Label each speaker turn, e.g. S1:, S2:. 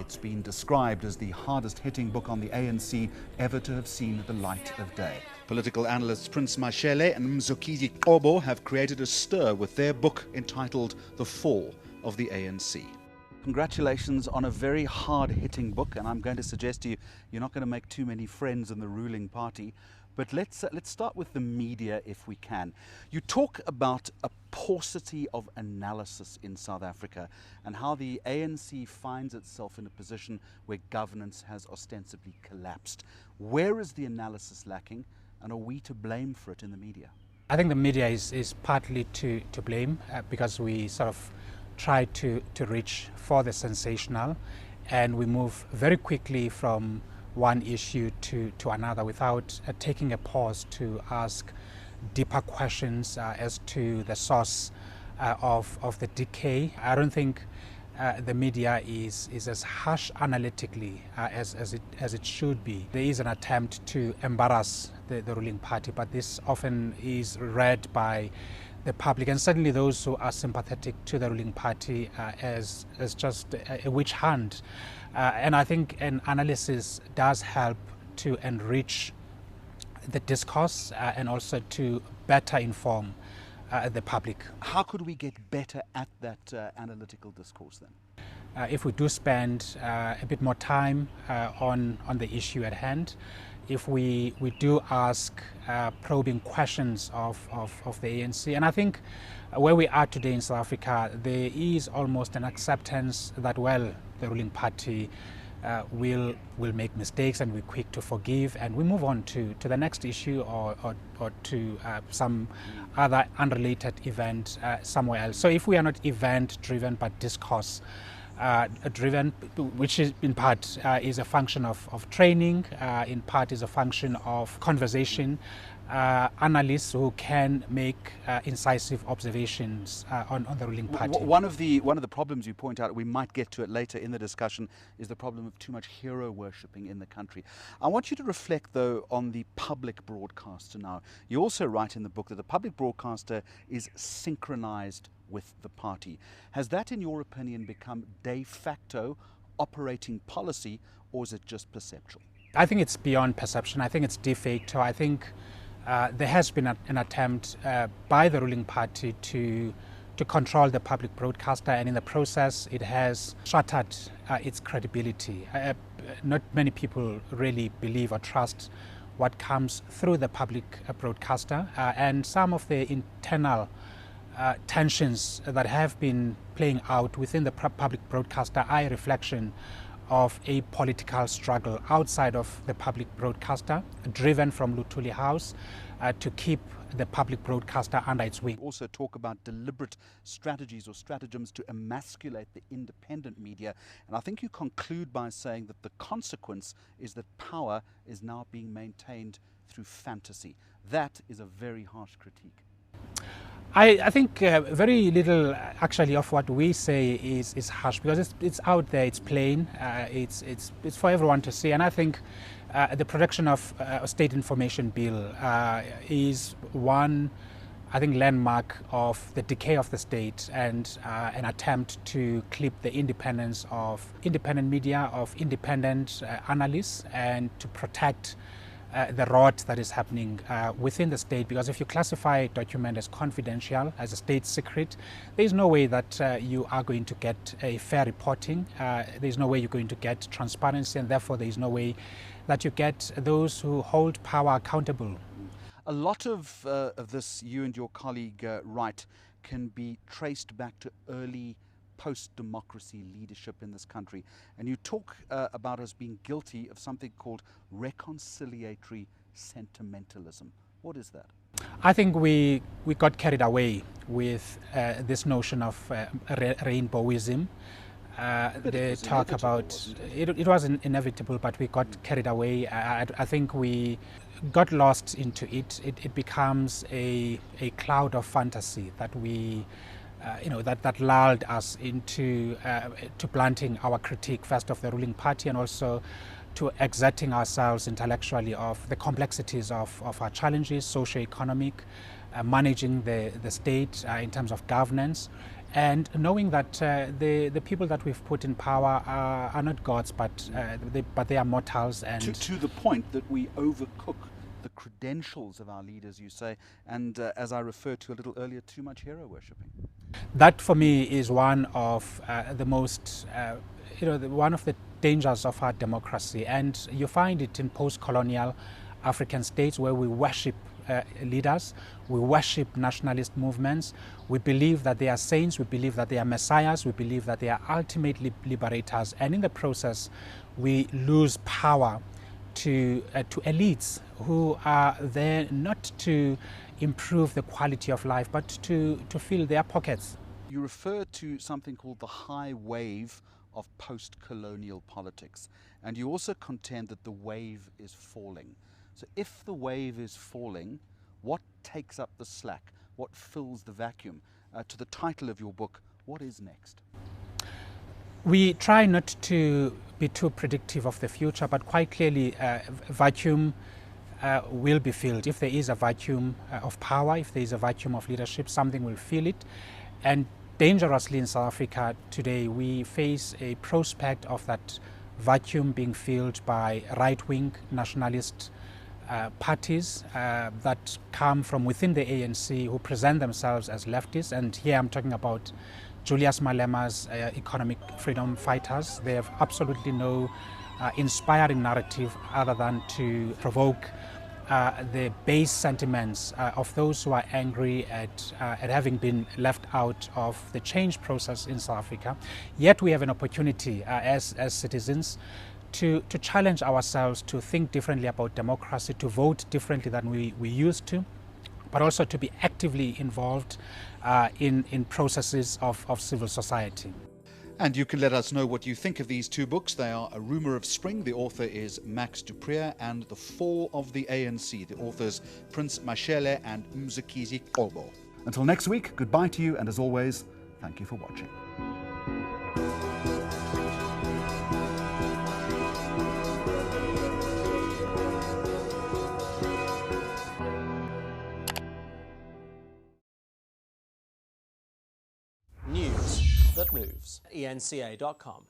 S1: It's been described as the hardest-hitting book on the ANC ever to have seen the light of day. Political analysts Prince Mashele and Mzukisi Qobo have created a stir with their book entitled The Fall of the ANC. Congratulations on a very hard-hitting book, and I'm going to suggest to you, you're not going to make too many friends in the ruling party. But let's start with the media if we can. You talk about a paucity of analysis in South Africa and how the ANC finds itself in a position where governance has ostensibly collapsed. Where is the analysis lacking, and are we to blame for it in the media?
S2: I think the media is partly to blame because we sort of try to reach for the sensational, and we move very quickly from one issue to another without taking a pause to ask deeper questions as to the source of the decay. I don't think the media is as harsh analytically as it should be. There is an attempt to embarrass the ruling party, but this often is read by the public, and certainly those who are sympathetic to the ruling party, as just a witch hunt. And I think an analysis does help to enrich the discourse and also to better inform the public.
S1: How could we get better at that analytical discourse then?
S2: If we do spend a bit more time on the issue at hand, if we do ask probing questions of the ANC. And I think where we are today in South Africa, there is almost an acceptance that, well, the ruling party will make mistakes, and we're quick to forgive, and we move on to the next issue or to some other unrelated event somewhere else. So if we are not event driven but discourse driven, which is in part is a function of training, in part is a function of conversation, analysts who can make incisive observations on the ruling party.
S1: One of the problems you point out, we might get to it later in the discussion, is the problem of too much hero worshipping in the country. I want you to reflect though on the public broadcaster now. You also write in the book that the public broadcaster is synchronized with the party. Has that, in your opinion, become de facto operating policy, or is it just perceptual?
S2: I think it's beyond perception. I think it's de facto. I think there has been an attempt by the ruling party to control the public broadcaster, and in the process it has shattered its credibility. Not many people really believe or trust what comes through the public broadcaster, and some of the internal tensions that have been playing out within the public broadcaster are a reflection of a political struggle outside of the public broadcaster, driven from Luthuli House to keep the public broadcaster under its wing.
S1: Also talk about deliberate strategies or stratagems to emasculate the independent media, and I think you conclude by saying that the consequence is that power is now being maintained through fantasy. That is a very harsh critique.
S2: I think very little actually of what we say is harsh, because it's out there, it's plain, it's for everyone to see. And I think the production of a state information bill is one, I think, landmark of the decay of the state, and an attempt to clip the independence of independent media, of independent analysts, and to protect the rot that is happening within the state. Because if you classify a document as confidential, as a state secret, there is no way that you are going to get a fair reporting. There is no way you're going to get transparency, and therefore there is no way that you get those who hold power accountable.
S1: A lot of this, you and your colleague write, can be traced back to early post-democracy leadership in this country, and you talk about us being guilty of something called reconciliatory sentimentalism. What is that?
S2: I think we got carried away with this notion of rainbowism. They talk about it wasn't inevitable, but we got carried away. I think we got lost into it. It becomes a cloud of fantasy that we that lulled us into to planting our critique first of the ruling party, and also to exerting ourselves intellectually of the complexities of our challenges, socio-economic, managing the state in terms of governance, and knowing that the people that we've put in power are not gods, but they are mortals. And
S1: to the point that we overcook the credentials of our leaders, you say, and as I referred to a little earlier, too much hero worshipping.
S2: That for me is one of the most, one of the dangers of our democracy, and you find it in post-colonial African states where we worship leaders, we worship nationalist movements, we believe that they are saints, we believe that they are messiahs, we believe that they are ultimately liberators, and in the process we lose power to elites who are there not to improve the quality of life but to fill their pockets.
S1: You refer to something called the high wave of post-colonial politics, and you also contend that the wave is falling. So if the wave is falling, what takes up the slack? What fills the vacuum? To the title of your book, what is next?
S2: We try not to be too predictive of the future, but quite clearly vacuum will be filled. If there is a vacuum of power, if there is a vacuum of leadership, something will fill it. And dangerously in South Africa today, we face a prospect of that vacuum being filled by right-wing nationalist parties that come from within the ANC, who present themselves as leftists. And here I'm talking about Julius Malema's economic freedom fighters. They have absolutely no inspiring narrative other than to provoke the base sentiments of those who are angry at having been left out of the change process in South Africa. Yet we have an opportunity as citizens to challenge ourselves, to think differently about democracy, to vote differently than we used to, but also to be actively involved in processes of civil society.
S1: And you can let us know what you think of these two books. They are A Rumour of Spring, the author is Max du Preez, and The Fall of the ANC, the authors Prince Mashele and Mzukisi Qobo. Until next week, goodbye to you, and as always, thank you for watching.
S3: News that moves. ENCA.com.